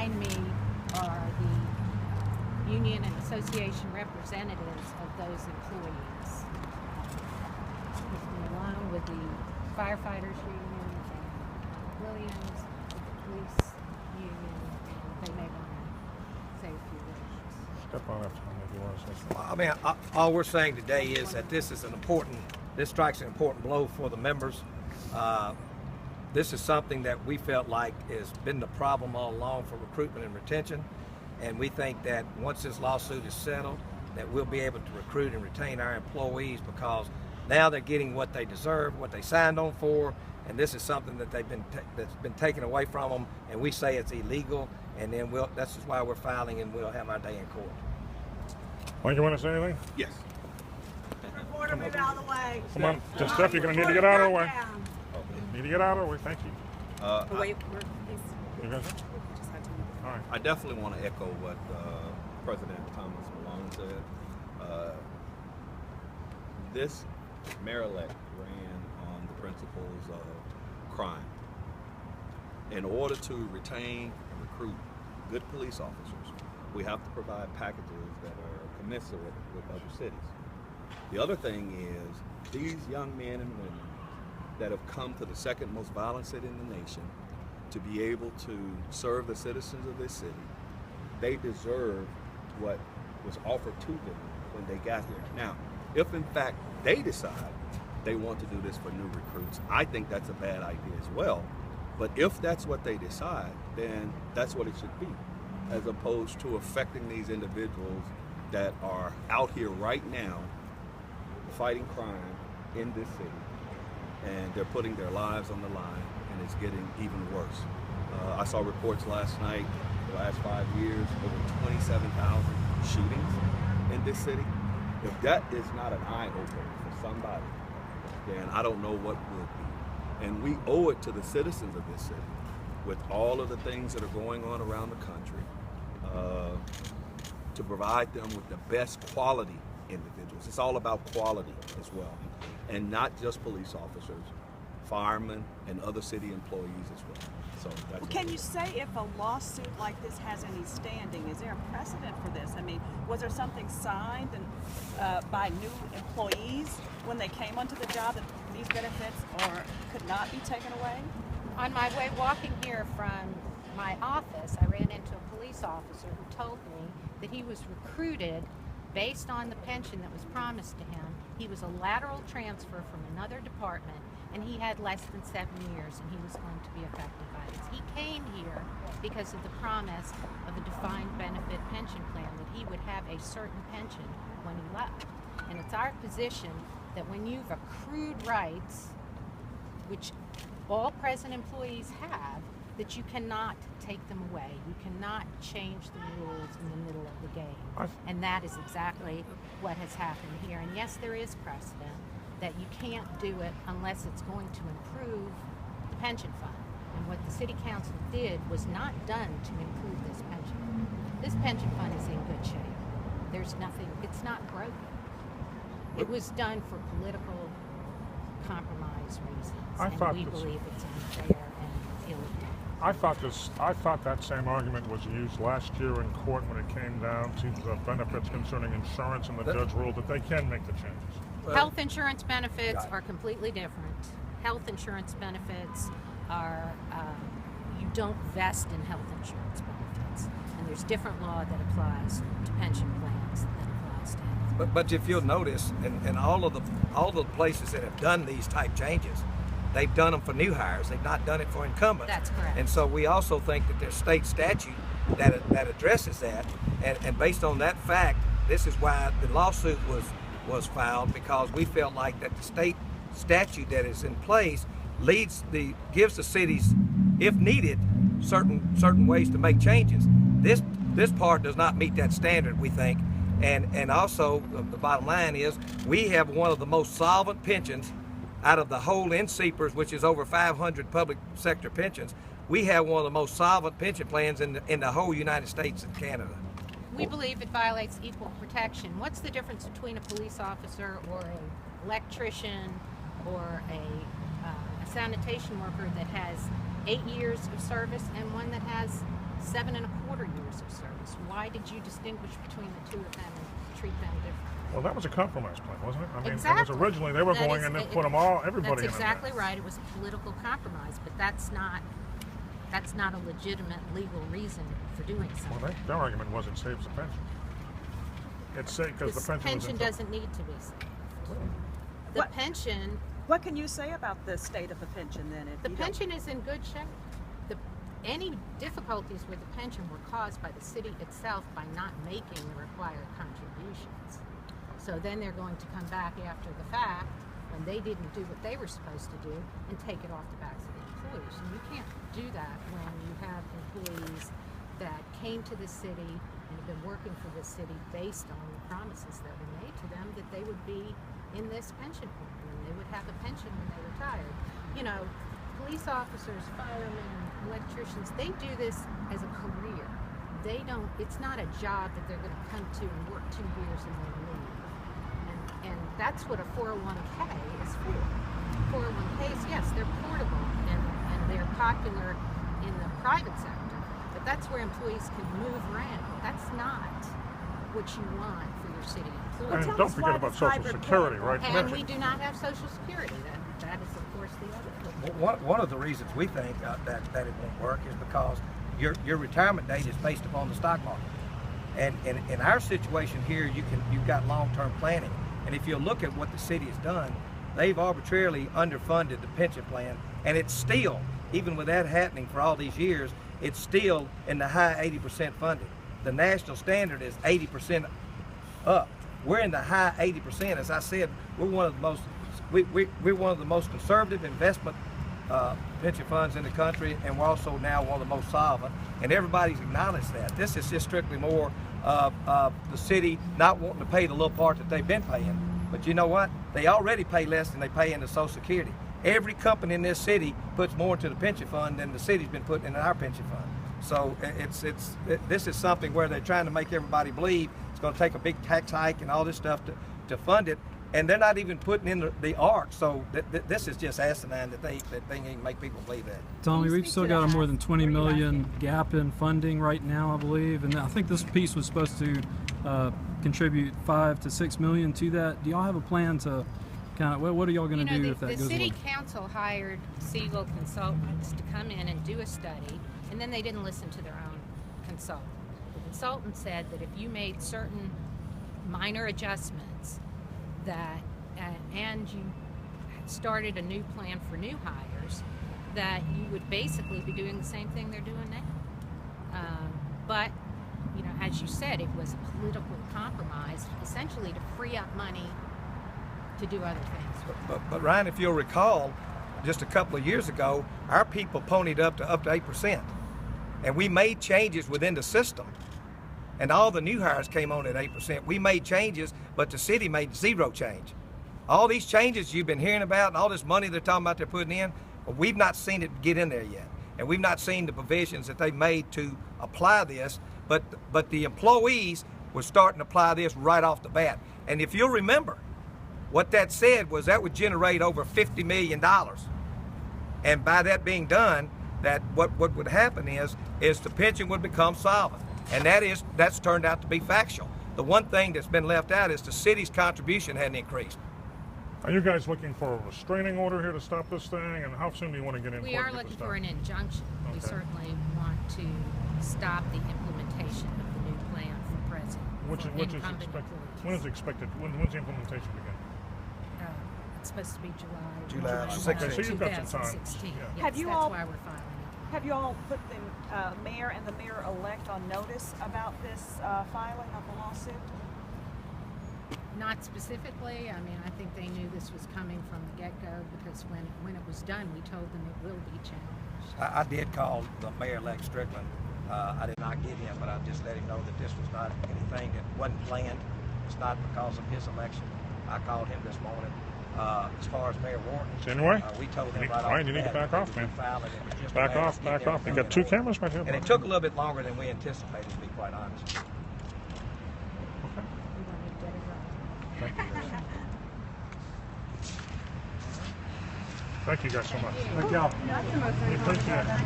behind me are the union and association representatives of those employees. Along with the firefighters union and Williams, the police union, and they may want to say a few words. Step on up, Tom, if you want to say something. I mean, all we're saying today is that this strikes an important blow for the members. This is something that we felt like has been the problem all along for recruitment and retention, and we think that once this lawsuit is settled, that we'll be able to recruit and retain our employees, because now they're getting what they deserve, what they signed on for, and this is something that that's been taken away from them, and we say it's illegal, and then that's just why we're filing, and we'll have our day in court. Mike, you want to say anything? Yes. Reporter, move out of the way. Come on, just Steph, you're going to need to get out of the way. Need to get out of the way, thank you. Wait, You guys? All right. I definitely want to echo what President Thomas Malone said. This mayor-elect ran on the principles of crime. In order to retain and recruit good police officers, we have to provide packages that are commensurate with other cities. The other thing is, these young men and women that have come to the second most violent city in the nation to be able to serve the citizens of this city, they deserve what was offered to them when they got here. Now, if in fact they decide they want to do this for new recruits, I think that's a bad idea as well. But if that's what they decide, then that's what it should be, as opposed to affecting these individuals that are out here right now fighting crime in this city, and they're putting their lives on the line, and it's getting even worse. I saw reports last night, the last 5 years, over 27,000 shootings in this city. If that is not an eye-opener for somebody, then I don't know what would be. And we owe it to the citizens of this city, with all of the things that are going on around the country, to provide them with the best quality individuals. It's all about quality as well, and not just police officers, firemen, and other city employees as well. So that's can you say if a lawsuit like this has any standing? Is there a precedent for this? I mean, was there something signed by new employees when they came onto the job that these benefits could not be taken away? On my way walking here from my office, I ran into a police officer who told me that he was recruited based on the pension that was promised to him. He was a lateral transfer from another department, and he had less than 7 years, and he was going to be affected by this. He came here because of the promise of a defined benefit pension plan, that he would have a certain pension when he left. And it's our position that when you've accrued rights, which all present employees have, that you cannot take them away. You cannot change the rules in the middle of the game. And that is exactly what has happened here. And yes, there is precedent that you can't do it unless it's going to improve the pension fund. And what the city council did was not done to improve this pension fund. This pension fund is in good shape. There's nothing, it's not broken. It was done for political compromise reasons. And we believe it's unfair and illegal. I thought that same argument was used last year in court when it came down to the benefits concerning insurance, and the judge ruled that they can make the changes. Health insurance benefits are completely different. Health insurance benefits are, you don't vest in health insurance benefits. And there's different law that applies to pension plans than applies to health. But if you'll notice, in all of the places that have done these type changes, they've done them for new hires. They've not done it for incumbents. That's correct. And so we also think that there's state statute that addresses that. And based on that fact, this is why the lawsuit was filed, because we felt like that the state statute that is in place gives the cities, if needed, certain ways to make changes. This part does not meet that standard, we think. And also the bottom line is we have one of the most solvent pensions out of the whole NCPERS, which is over 500 public sector pensions. We have one of the most solvent pension plans in the whole United States and Canada. We believe it violates equal protection. What's the difference between a police officer or an electrician or a sanitation worker that has 8 years of service and one that has 7.25 years of service. Why did you distinguish between the two of them and treat them differently? Well, that was a compromise plan, wasn't it? I mean, Exactly. it was originally they were That going is- and then it- put them all, everybody That's in exactly there. right. It was a political compromise, but that's not a legitimate legal reason for doing something. Well, their argument was it saves the pension. It's safe because the pension was in doesn't need to be saved. The What- pension, What can you say about the state of the pension then? If the you don't- pension is in good shape. Any difficulties with the pension were caused by the city itself by not making the required contributions. So then they're going to come back after the fact when they didn't do what they were supposed to do and take it off the backs of the employees. And you can't do that when you have employees that came to the city and have been working for the city based on the promises that were made to them that they would be in this pension plan and they would have a pension when they retired. You know, police officers, firemen, electricians, they do this as a career. They don't, it's not a job that they're going to come to and work 2 years and then leave. And that's what a 401k is for. 401ks, yes, they're portable and they're popular in the private sector, but that's where employees can move around. That's not what you want for your city employees. And tell don't us why forget about this Social hybrid Security, plan- right? And we do not have Social Security. That is, of course, the other thing. One of the reasons we think that it won't work is because your retirement date is based upon the stock market. And in our situation here, you've got long-term planning. And if you look at what the city has done, they've arbitrarily underfunded the pension plan, and it's still, even with that happening for all these years, it's still in the high 80% funded. The national standard is 80% up. We're in the high 80%. As I said, we're one of the most we're one of the most conservative investment pension funds in the country, and we're also now one of the most solvent. And everybody's acknowledged that. This is just strictly more of the city not wanting to pay the little part that they've been paying. But you know what? They already pay less than they pay into Social Security. Every company in this city puts more into the pension fund than the city's been putting into our pension fund. So this is something where they're trying to make everybody believe it's going to take a big tax hike and all this stuff to fund it, and they're not even putting in the ARC. So this is just asinine that they can make people believe that. Tommy, Can you we've speak still to got a that? more than 20 Where do you like million it? gap in funding right now, I believe, and I think this piece was supposed to contribute 5 to 6 million to that. Do y'all have a plan to kind of what are y'all going to do if that the goes city well? council hired Siegel Consultants to come in and do a study, and then they didn't listen to their own consultant. The consultant said that if you made certain minor adjustments that and you started a new plan for new hires, that you would basically be doing the same thing they're doing now. But you know, as you said, it was a political compromise, essentially to free up money to do other things. But Ryan, if you'll recall, just a couple of years ago, our people ponied up to 8%, and we made changes within the system, and all the new hires came on at 8%. We made changes, but the city made zero change. All these changes you've been hearing about, and all this money they're talking about they're putting in, we've not seen it get in there yet, and we've not seen the provisions that they've made to apply this. But the employees were starting to apply this right off the bat. And if you'll remember, what that said was that would generate over $50 million. And by that being done, that what would happen is the pension would become solvent. And that's turned out to be factual. The one thing that's been left out is the city's contribution hadn't increased. Are you guys looking for a restraining order here to stop this thing? And how soon do you want to get in We court are and get looking this for done? an injunction. We Okay. certainly want to stop the implementation of the new plan for present. Which for is incumbent expected? employees. When is expected? When's the implementation begin? It's supposed to be July July 16th. So you've got some time. 2016. Yeah. Yes, Have you that's all- why we're filing it. Have you all put the mayor and the mayor-elect on notice about this filing of the lawsuit? Not specifically. I mean, I think they knew this was coming from the get-go because when it was done, we told them it will be challenged. I did call the mayor-elect Strickland. I did not get him, but I just let him know that this was not anything that wasn't planned. It's not because of his election. I called him this morning. As far as Mayor Wharton, Anyway, we told him you need- right off Ryan, the you need to bat back that off, we man. would file it. It was just a Back matter of off, getting back off. You got everything 2 in order. cameras right here. And it took a little bit longer than we anticipated, to be quite honest. Okay. We want to get it right. Thank you guys. Thank you guys so much. Thank y'all. We appreciate it.